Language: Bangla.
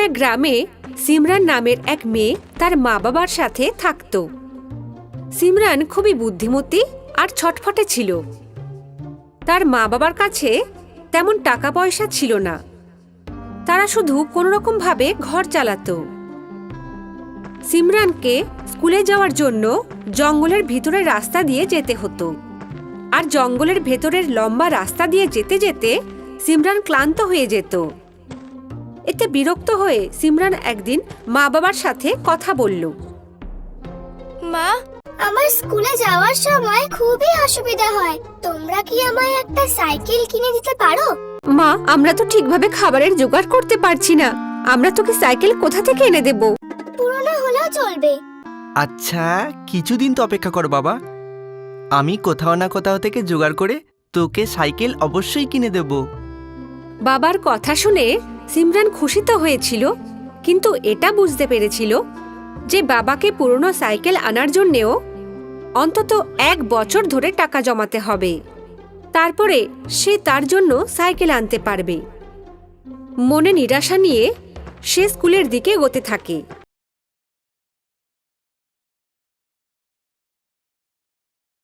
এক গ্রামে সিমরান নামের এক মেয়ে তার মা বাবার সাথে থাকত। সিমরান খুবই বুদ্ধিমতী আর ছটফটে ছিল। তার মা বাবার কাছে তেমন টাকা পয়সা ছিল না, তারা শুধু কোনোরকম ভাবে ঘর চালাতো। সিমরানকে স্কুলে যাওয়ার জন্য জঙ্গলের ভিতরের রাস্তা দিয়ে যেতে হতো, আর জঙ্গলের ভেতরের লম্বা রাস্তা দিয়ে যেতে যেতে সিমরান ক্লান্ত হয়ে যেত। এতে বিরক্ত হয়ে সিমরান একদিন মা বাবার সাথে কথা বলল। মা, আমার স্কুলে যাওয়ার সময় খুবই অসুবিধা হয়, তোমরা কি আমায় একটা সাইকেল কিনে দিতে পারো? মা, আমরা তো ঠিকভাবে খাবারের জোগাড় করতে পারছি না, আমরা তোকে সাইকেল কোথা থেকে এনে দেব? পুরনো হলেও চলবে। আচ্ছা, কিছুদিন তো অপেক্ষা কর বাবা, আমি কোথাও না কোথাও থেকে জোগাড় করে তোকে সাইকেল অবশ্যই কিনে দেব। বাবার কথা শুনে সিমরান খুশি তো হয়েছিল, কিন্তু এটা বুঝতে পেরেছিল যে বাবাকে পুরনো সাইকেল আনার জন্যেও অন্তত 1 বছর ধরে টাকা জমাতে হবে, তারপরে সে তার জন্য সাইকেল আনতে পারবে। মনে নিরাশা নিয়ে সে স্কুলের দিকে এগোতে থাকে।